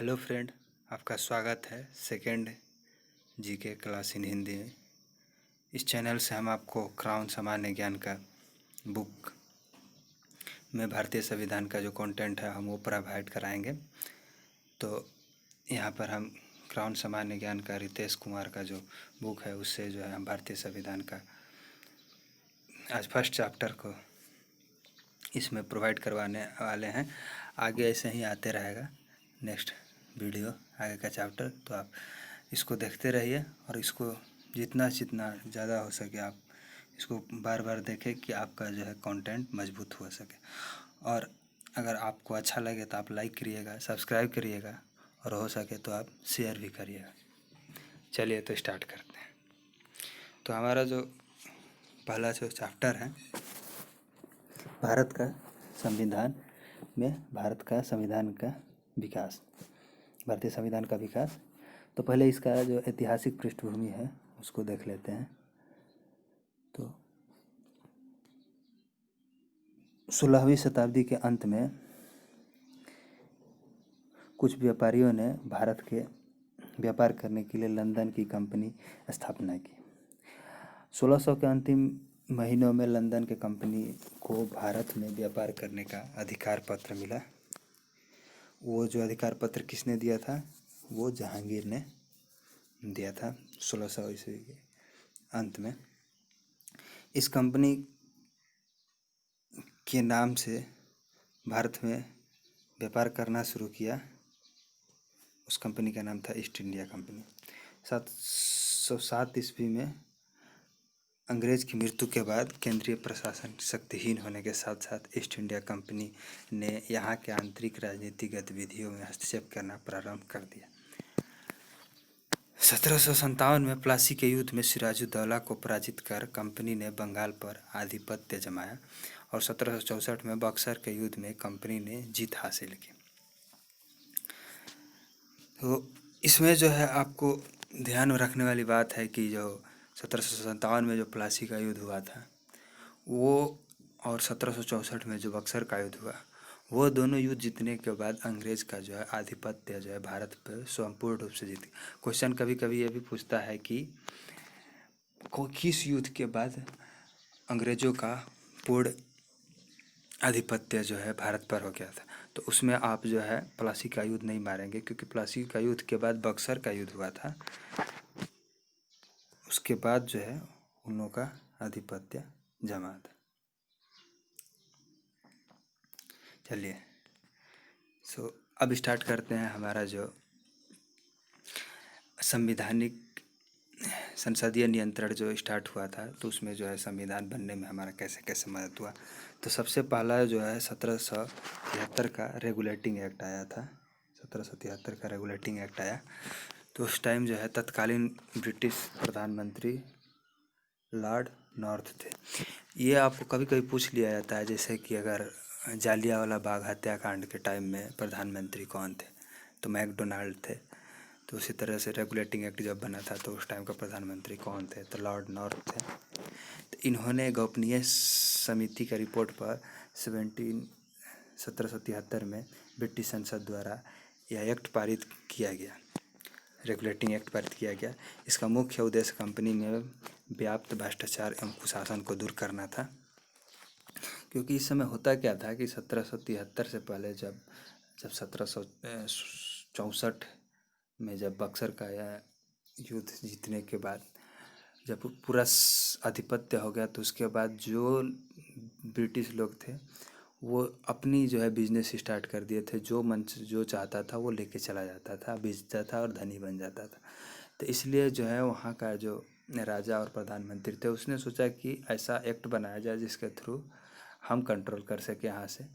Hello friend, आपका स्वागत है second GK class in Hindi में। इस चैनल से हम आपको क्राउन सामान्य ज्ञान का बुक में भारतीय संविधान का जो कंटेंट है हम वो प्रोवाइड कराएंगे। तो यहाँ पर हम क्राउन सामान्य ज्ञान का रितेश कुमार का जो बुक है उससे जो है हम भारतीय संविधान का आज फर्स्ट चैप्टर को इसमें प्रोवाइड करवाने वाले हैं। आगे ऐसे ही आते रहेगा नेक्स्ट वीडियो आगे का चैप्टर, तो आप इसको देखते रहिए और इसको जितना ज़्यादा हो सके आप इसको बार बार देखें कि आपका जो है कंटेंट मजबूत हो सके। और अगर आपको अच्छा लगे तो आप लाइक करिएगा, सब्सक्राइब करिएगा और हो सके तो आप शेयर भी करिएगा। चलिए तो स्टार्ट करते हैं। तो हमारा जो पहला जो चैप्टर है भारत का संविधान में भारत का संविधान का विकास, भारतीय संविधान का विकास। तो पहले इसका जो ऐतिहासिक पृष्ठभूमि है उसको देख लेते हैं। तो 16वीं शताब्दी के अंत में कुछ व्यापारियों ने भारत के व्यापार करने के लिए लंदन की कंपनी स्थापना की। 1600 के अंतिम महीनों में लंदन के कंपनी को भारत में व्यापार करने का अधिकार पत्र मिला। वो जो अधिकार पत्र किसने दिया था? वो जहांगीर ने दिया था 1600 ईस्वी के अंत में। इस कंपनी के नाम से भारत में व्यापार करना शुरू किया। उस कंपनी का नाम था ईस्ट इंडिया कंपनी। 707 ईस्वी में अंग्रेज की मृत्यु के बाद केंद्रीय प्रशासन शक्तिहीन होने के साथ साथ ईस्ट इंडिया कंपनी ने यहाँ के आंतरिक राजनीतिक गतिविधियों में हस्तक्षेप करना प्रारंभ कर दिया। 1757 में प्लासी के युद्ध में सिराजुद्दौला को पराजित कर कंपनी ने बंगाल पर आधिपत्य जमाया और 1764 में बक्सर के युद्ध में कंपनी ने जीत हासिल की। तो इसमें जो है आपको ध्यान में रखने वाली बात है कि जो 1757 में जो प्लासी का युद्ध हुआ था वो और 1764 में जो बक्सर का युद्ध हुआ वो दोनों युद्ध जीतने के बाद अंग्रेज का जो है आधिपत्य जो है भारत पर संपूर्ण रूप से जीत। क्वेश्चन कभी कभी ये भी पूछता है कि किस युद्ध के बाद अंग्रेजों का पूर्ण आधिपत्य जो है भारत पर हो गया था। तो उसमें आप जो है प्लासी का युद्ध नहीं मारेंगे क्योंकि प्लासी का युद्ध के बाद बक्सर का युद्ध हुआ था। उसके बाद जो है उन लोगों का आधिपत्य जमा था। चलिए अब स्टार्ट करते हैं हमारा जो संवैधानिक संसदीय नियंत्रण जो स्टार्ट हुआ था। तो उसमें जो है संविधान बनने में हमारा कैसे कैसे मदद हुआ। तो सबसे पहला जो है 1773 का रेगुलेटिंग एक्ट आया था। 1773 का रेगुलेटिंग एक्ट आया। तो उस टाइम जो है तत्कालीन ब्रिटिश प्रधानमंत्री लॉर्ड नॉर्थ थे। ये आपको कभी कभी पूछ लिया जाता है, जैसे कि अगर जालियांवाला बाग हत्याकांड के टाइम में प्रधानमंत्री कौन थे, तो मैकडोनाल्ड थे। तो उसी तरह से रेगुलेटिंग एक्ट जब बना था तो उस टाइम का प्रधानमंत्री कौन थे, तो लॉर्ड नॉर्थ थे। तो इन्होंने गोपनीय समिति का रिपोर्ट पर 1773 में ब्रिटिश संसद द्वारा यह एक्ट पारित किया गया, रेगुलेटिंग एक्ट पारित किया गया। इसका मुख्य उद्देश्य कंपनी में व्याप्त भ्रष्टाचार एवं कुशासन को दूर करना था। क्योंकि इस समय होता क्या था कि 1773 से पहले जब 1764 में जब बक्सर का युद्ध जीतने के बाद जब पूरा आधिपत्य हो गया, तो उसके बाद जो ब्रिटिश लोग थे वो अपनी जो है बिजनेस स्टार्ट कर दिए थे। जो मन जो चाहता था वो लेके चला जाता था, बेचता था और धनी बन जाता था। तो इसलिए जो है वहाँ का जो राजा और प्रधानमंत्री थे उसने सोचा कि ऐसा एक्ट बनाया जाए जिसके थ्रू हम कंट्रोल कर सके यहाँ से,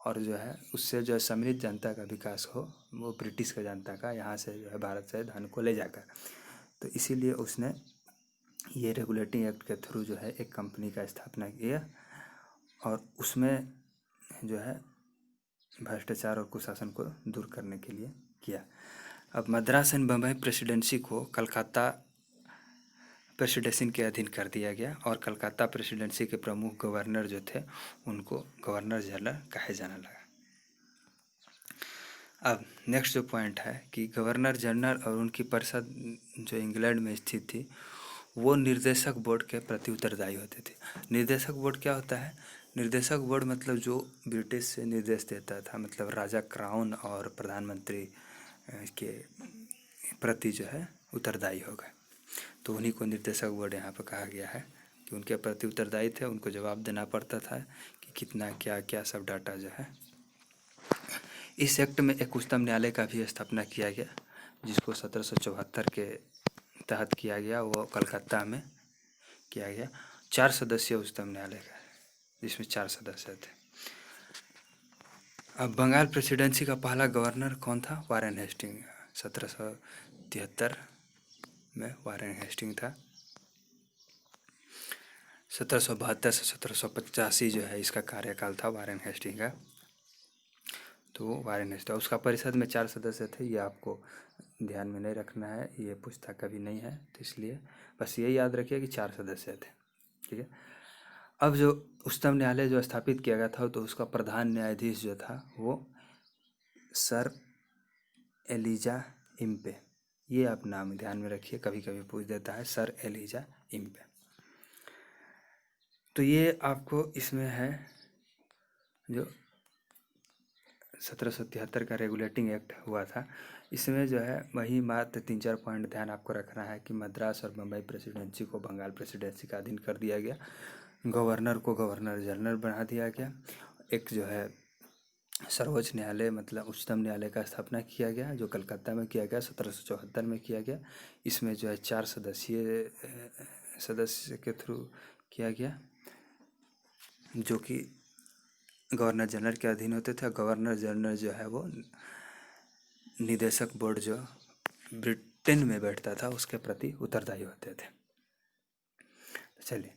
और जो है उससे जो है सम्मिलित जनता का विकास हो, वो ब्रिटिश का जनता का यहाँ से जो है भारत से धन को ले जाकर। तो इसीलिए उसने ये रेगुलेटिंग एक्ट के थ्रू जो है एक कंपनी का स्थापना किया और उसमें जो है भ्रष्टाचार और कुशासन को दूर करने के लिए किया। अब मद्रास एंड बम्बई प्रेसिडेंसी को कलकत्ता प्रेसिडेंसी के अधीन कर दिया गया और कलकत्ता प्रेसिडेंसी के प्रमुख गवर्नर जो थे उनको गवर्नर जनरल कहा जाने लगा। अब नेक्स्ट जो पॉइंट है कि गवर्नर जनरल और उनकी परिषद जो इंग्लैंड में स्थित थी वो निर्देशक बोर्ड के प्रति उत्तरदायी होते थे। निर्देशक बोर्ड क्या होता है? निर्देशक बोर्ड मतलब जो ब्रिटिश से निर्देश देता था, मतलब राजा क्राउन और प्रधानमंत्री के प्रति जो है उत्तरदायी हो गए, तो उन्हीं को निर्देशक बोर्ड यहाँ पर कहा गया है कि उनके प्रति उत्तरदायी थे। उनको जवाब देना पड़ता था कि कितना क्या क्या सब डाटा जो है। इस एक्ट में एक उच्चतम न्यायालय का भी स्थापना किया गया, जिसको 1774 के तहत किया गया। वो कलकत्ता में किया गया। 4 सदस्यीय उच्चतम न्यायालय का, जिसमें 4 सदस्य थे। अब बंगाल प्रेसिडेंसी का पहला गवर्नर कौन था? Warren Hasting. 1773 में वारेन हेस्टिंग था। 1772 से 1785 जो है इसका कार्यकाल था वारेन हेस्टिंग का। तो वारेन हेस्टिंग, उसका परिषद में 4 सदस्य थे। ये आपको ध्यान में नहीं रखना है, ये पूछता कभी नहीं है, तो इसलिए बस ये याद रखिए कि 4 सदस्य थे। ठीक है। अब जो उच्चतम न्यायालय जो स्थापित किया गया था, तो उसका प्रधान न्यायाधीश जो था वो सर एलिजा इम्पे। ये आप नाम ध्यान में रखिए, कभी कभी पूछ देता है, सर एलिजा इम्पे। तो ये आपको इसमें है जो 1773 का रेगुलेटिंग एक्ट हुआ था। इसमें जो है वही मात्र 3-4 पॉइंट ध्यान आपको रखना है कि मद्रास और बम्बई प्रेसिडेंसी को बंगाल प्रेसिडेंसी का अधीन कर दिया गया। गवर्नर को गवर्नर जनरल बना दिया गया। एक जो है सर्वोच्च न्यायालय मतलब उच्चतम न्यायालय का स्थापना किया गया, जो कलकत्ता में किया गया, 1774 में किया गया। इसमें जो है 4 सदस्य के थ्रू किया गया, जो कि गवर्नर जनरल के अधीन होते थे। गवर्नर जनरल जो है वो निदेशक बोर्ड जो ब्रिटेन में बैठता था उसके प्रति उत्तरदायी होते थे। चलिए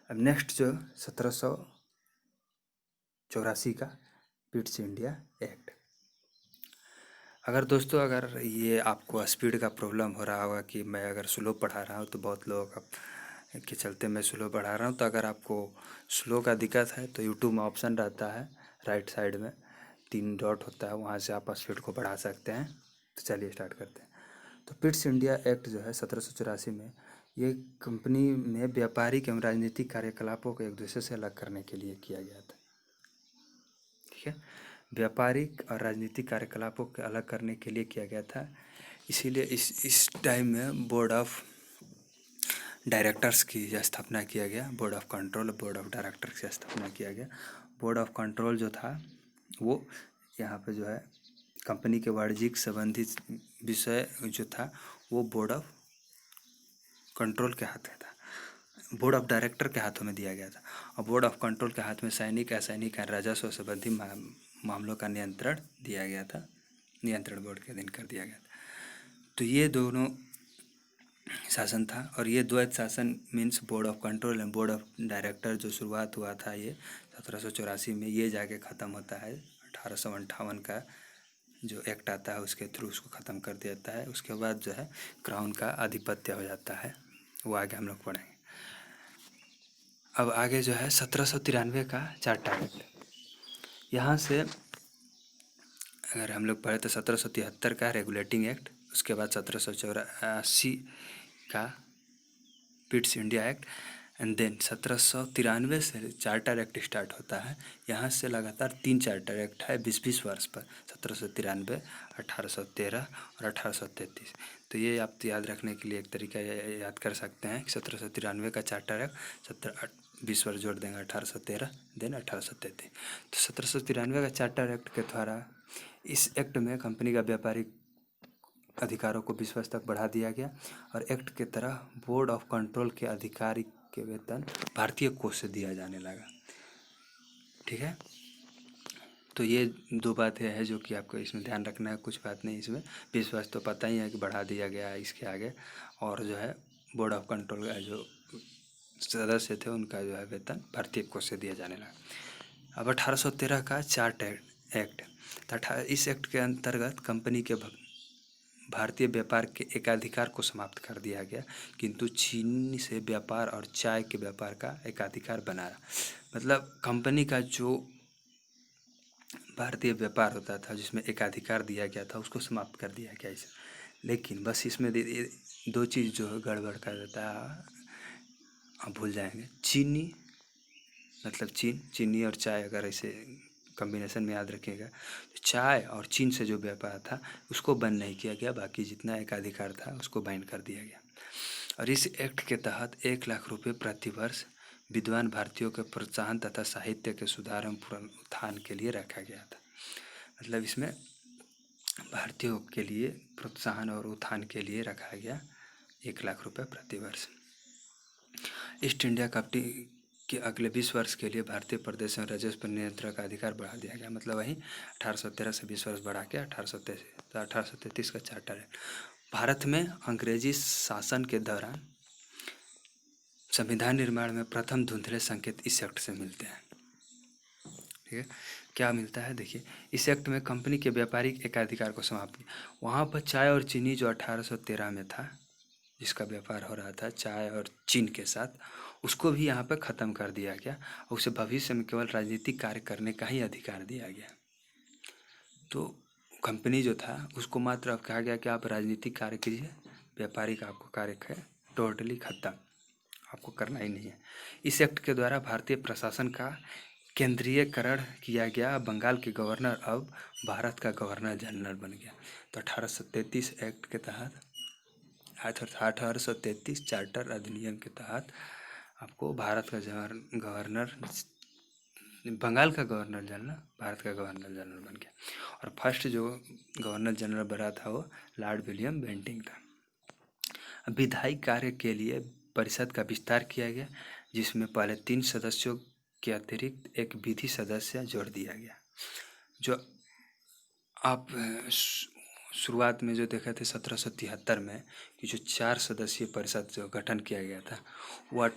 अब नेक्स्ट जो 1784 का पिट्स इंडिया एक्ट। अगर दोस्तों अगर ये आपको स्पीड का प्रॉब्लम हो रहा होगा कि मैं अगर स्लो पढ़ा रहा हूँ, तो बहुत लोगों का के चलते मैं स्लो पढ़ा रहा हूँ, तो अगर आपको स्लो का दिक्कत है तो यूट्यूब में ऑप्शन रहता है राइट साइड में 3 डॉट होता है, वहाँ से आप स्पीड को बढ़ा सकते हैं। तो चलिए स्टार्ट करते हैं। तो पिट्स इंडिया एक्ट जो है 1784 में, ये कंपनी में व्यापारिक एवं राजनीतिक कार्यकलापों को एक दूसरे से अलग करने के लिए किया गया था। ठीक है, व्यापारिक और राजनीतिक कार्यकलापों को अलग करने के लिए किया गया था। इसीलिए इस टाइम में बोर्ड ऑफ डायरेक्टर्स की स्थापना किया गया। Board of control, board of directors की स्थापना किया गया। बोर्ड ऑफ कंट्रोल जो था वो यहाँ पे जो है कंपनी के वाणिज्यिक संबंधित विषय जो था वो बोर्ड ऑफ कंट्रोल के हाथ में था, बोर्ड ऑफ डायरेक्टर के हाथों में दिया गया था। और बोर्ड ऑफ कंट्रोल के हाथ में सैनिक, असैनिक और राजस्व संबंधी मामलों का नियंत्रण दिया गया था, नियंत्रण बोर्ड के अधीन कर दिया गया था। तो ये दोनों शासन था। और ये द्वैत शासन means board of control and board of director जो शुरुआत हुआ था ये 1784 में, ये जाके ख़त्म होता है 1858 का जो एक्ट आता है उसके थ्रू उसको ख़त्म कर दिया जाता है। उसके बाद जो है क्राउन का आधिपत्य हो जाता है, वो आगे हम लोग पढ़ेंगे। अब आगे जो है 1793 का चार्टर एक्ट। यहाँ से अगर हम लोग पढ़े तो 1773 का रेगुलेटिंग एक्ट, उसके बाद 1784 का Pitt's India Act, and then 1793 से चार्टर एक्ट स्टार्ट होता है। यहाँ से लगातार 3 चार्टर एक्ट है 20-20 वर्ष पर, 1793, 1813 और 1833। तो ये आप याद रखने के लिए एक तरीका याद कर सकते हैं कि 1793 का चार्टर एक्ट 20 वर्ष जोड़ देंगे 1813 देन 1833। तो 1793 का चार्टर एक्ट के द्वारा इस एक्ट में कंपनी का व्यापारिक अधिकारों को 20 वर्ष तक बढ़ा दिया गया। और एक्ट के तरह बोर्ड ऑफ कंट्रोल के अधिकारी के वेतन भारतीय कोष से दिया जाने लगा। ठीक है, तो ये 2 बातें हैं जो कि आपको इसमें ध्यान रखना है, कुछ बात नहीं इसमें। 20 वर्ष तो पता ही है कि बढ़ा दिया गया है इसके आगे। और जो है बोर्ड ऑफ कंट्रोल का जो सदस्य थे उनका जो है वेतन भारतीय कोष से दिया जाने लगा। अब 1813 का चार्ट एक्ट, इस एक्ट के अंतर्गत कंपनी के भारतीय व्यापार के एकाधिकार को समाप्त कर दिया गया, किंतु चीनी से व्यापार और चाय के व्यापार का एकाधिकार बना रहा। मतलब कंपनी का जो भारतीय व्यापार होता था जिसमें एकाधिकार दिया गया था, उसको समाप्त कर दिया गया इसे। लेकिन बस इसमें दो चीज़ जो है गड़बड़ कर देता है, आप भूल जाएंगे। चीनी मतलब चीनी और चाय, अगर ऐसे कॉम्बिनेशन में याद रखिएगा, तो चाय और चीन से जो व्यापार था उसको बंद नहीं किया गया, बाकी जितना एकाधिकार था उसको बैन कर दिया गया। और इस एक्ट के तहत 1 लाख रुपये प्रति वर्ष विद्वान भारतीयों के प्रोत्साहन तथा साहित्य के सुधार एवं पुनरुत्थान के लिए रखा गया था। मतलब इसमें भारतीयों के लिए प्रोत्साहन और उत्थान के लिए रखा गया 1 लाख रुपये प्रति वर्ष। ईस्ट इंडिया कंपनी के अगले 20 वर्ष के लिए भारतीय प्रदेश में राजस्व पर नियंत्रण का अधिकार बढ़ा दिया गया। मतलब वहीं 1813 से 20 वर्ष बढ़ा के 1833 का चार्टर है। भारत में अंग्रेजी शासन के दौरान संविधान निर्माण में प्रथम धुंधले संकेत इस एक्ट से मिलते हैं। ठीक है, क्या मिलता है देखिए, इस एक्ट में कंपनी के व्यापारिक एकाधिकार को समाप्त किया। वहाँ पर चाय और चीनी जो 1813 में था, जिसका व्यापार हो रहा था चाय और चीन के साथ, उसको भी यहाँ पर ख़त्म कर दिया गया और उसे भविष्य में केवल राजनीतिक कार्य करने का ही अधिकार दिया गया। तो कंपनी जो था उसको मात्र अब कहा गया कि आप राजनीतिक कार्य कीजिए, व्यापारिक आपको कार्य है टोटली ख़त्म, आपको करना ही नहीं है। इस एक्ट के द्वारा भारतीय प्रशासन का केंद्रीयकरण किया गया। बंगाल के गवर्नर अब भारत का गवर्नर जनरल बन गया। तो 1833 एक्ट के तहत 1833 चार्टर अधिनियम के तहत आपको भारत का गवर्नर, बंगाल का गवर्नर जनरल भारत का गवर्नर जनरल बन गया। और फर्स्ट जो गवर्नर जनरल बना था वो लॉर्ड विलियम बेंटिंक था। विधायी कार्य के लिए परिषद का विस्तार किया गया, जिसमें पहले 3 सदस्यों के अतिरिक्त एक विधि सदस्य जोड़ दिया गया। जो आप शुरुआत में जो देखे थे 1773 में कि जो 4 सदस्यीय परिषद जो गठन किया गया था, वो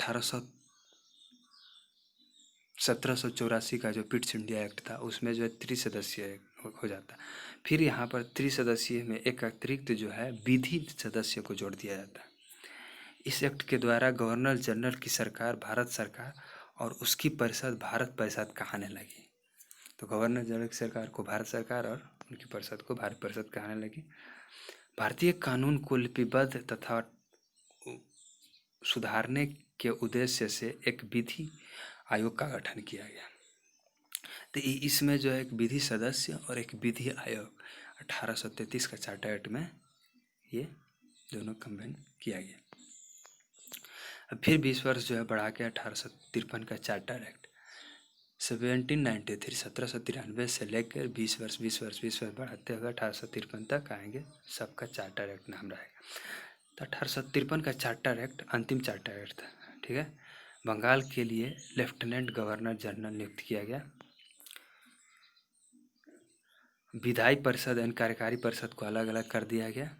1784 का जो पिट्स इंडिया एक्ट था उसमें जो है 3 सदस्यीय हो जाता। फिर यहाँ पर 3 सदस्यीय में एक अतिरिक्त जो है विधि सदस्य को जोड़ दिया जाता है। इस एक्ट के द्वारा गवर्नर जनरल की सरकार भारत सरकार और उसकी परिषद भारत परिषद कहने लगी। तो गवर्नर जनरल की सरकार को भारत सरकार और उनकी परिषद को भारत परिषद कहने लगी। भारतीय कानून को लिपिबद्ध तथा सुधारने के उद्देश्य से एक विधि आयोग का गठन किया गया। तो इसमें जो है एक विधि सदस्य और एक विधि आयोग 1833 का चार्टर एक्ट में ये दोनों कंबाइन किया गया। अब फिर 20 वर्ष जो है बढ़ा के 1853 का चार्टर एक्ट 1793 से लेकर 20 वर्ष बढ़ाते हुए 1853 तक आएंगे, सबका चार्टर एक्ट नाम रहेगा। तो 1853 का चार्टर एक्ट अंतिम चार्टर एक्ट था। ठीक है, बंगाल के लिए लेफ्टिनेंट गवर्नर जनरल नियुक्त किया गया। विधायी परिषद एवं कार्यकारी परिषद को अलग अलग कर दिया गया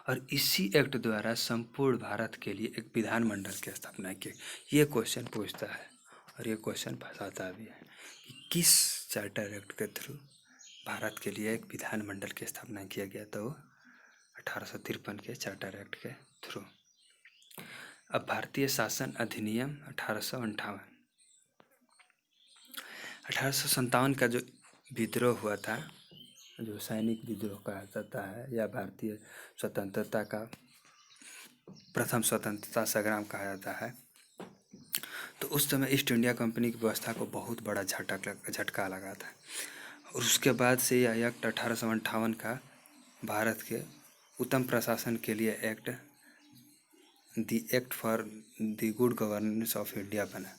और इसी एक्ट द्वारा संपूर्ण भारत के लिए एक विधानमंडल की स्थापना की। ये क्वेश्चन पूछता है और ये क्वेश्चन फंसाता भी है कि किस चार्टर एक्ट के थ्रू भारत के लिए एक विधानमंडल की स्थापना किया गया। तो 1853 के चार्टर एक्ट के थ्रू। अब भारतीय शासन अधिनियम 1857 का जो विद्रोह हुआ था, जो सैनिक विद्रोह कहा जाता है या भारतीय स्वतंत्रता का प्रथम स्वतंत्रता संग्राम कहा जाता है, तो उस समय ईस्ट इंडिया कंपनी की व्यवस्था को बहुत बड़ा झटका लगा था। और उसके बाद से यह एक्ट 1858 का भारत के उत्तम प्रशासन के लिए act the act for the good governance of India बना।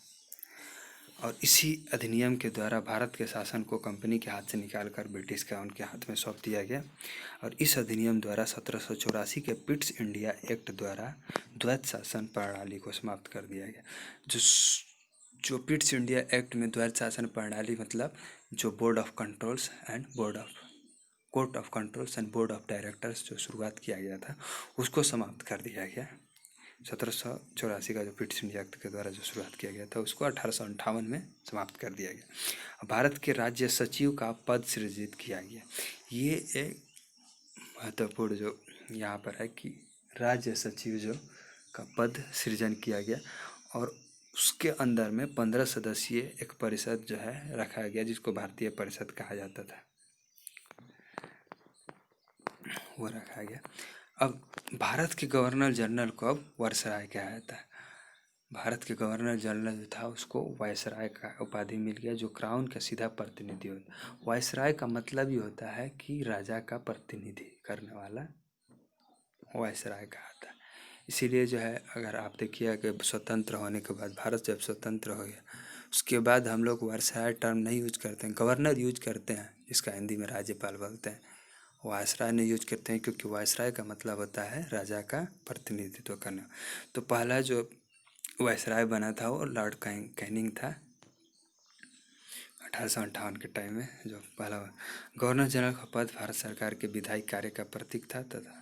और इसी अधिनियम के द्वारा भारत के शासन को कंपनी के हाथ से निकालकर ब्रिटिश का उनके हाथ में सौंप दिया गया। और इस अधिनियम द्वारा 1784 के पिट्स इंडिया एक्ट द्वारा द्वैत शासन प्रणाली को समाप्त कर दिया गया। जो पिट्स इंडिया एक्ट में द्वैत शासन प्रणाली मतलब जो board of controls and court of controls and board of directors जो शुरुआत किया गया था उसको समाप्त कर दिया गया। 1784 का जो पिट्स इंडिया एक्ट के द्वारा जो शुरुआत किया गया था उसको 1858 में समाप्त कर दिया गया। भारत के राज्य सचिव का पद सृजित किया गया। ये एक महत्वपूर्ण जो यहाँ पर है कि राज्य सचिव जो का पद सृजन किया गया और उसके अंदर में 15 सदस्यीय एक परिषद जो है रखा गया, जिसको भारतीय परिषद कहा जाता था, वो रखा गया। अब भारत के गवर्नर जनरल को अब वायसराय कहा जाता है। भारत के गवर्नर जनरल जो था उसको वायसराय का उपाधि मिल गया, जो क्राउन का सीधा प्रतिनिधि होता। वायसराय का मतलब ही होता है कि राजा का प्रतिनिधि करने वाला वायसराय कहा था। इसीलिए जो है, अगर आप देखिए कि स्वतंत्र होने के बाद, भारत जब स्वतंत्र हो गया उसके बाद हम लोग वायसराय टर्म नहीं यूज करते हैं, गवर्नर यूज करते हैं, जिसका हिंदी में राज्यपाल बोलते हैं। वायसराय नहीं यूज करते हैं क्योंकि वायसराय का मतलब होता है राजा का प्रतिनिधित्व करना। तो पहला जो वायसराय बना था वो लॉर्ड कैनिंग था 1858 के टाइम में। जो पहला गवर्नर जनरल का पद भारत सरकार के विधायी कार्य का प्रतीक था तथा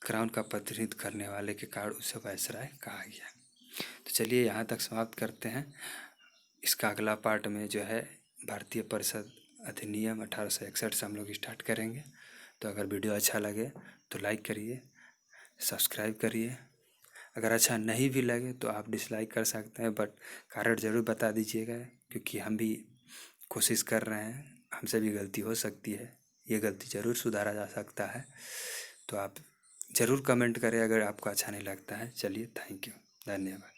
क्राउन का प्रतिनिधित्व करने वाले के कारण उसे वायसराय कहा गया। तो चलिए यहाँ तक समाप्त करते हैं। इसका अगला पार्ट में जो है भारतीय परिषद अधिनियम 1861 से हम लोग स्टार्ट करेंगे। तो अगर वीडियो अच्छा लगे तो लाइक करिए, सब्सक्राइब करिए। अगर अच्छा नहीं भी लगे तो आप डिसलाइक कर सकते हैं, बट कारण ज़रूर बता दीजिएगा, क्योंकि हम भी कोशिश कर रहे हैं, हमसे भी गलती हो सकती है, ये गलती ज़रूर सुधारा जा सकता है। तो आप ज़रूर कमेंट करें अगर आपको अच्छा नहीं लगता है। चलिए, थैंक यू, धन्यवाद।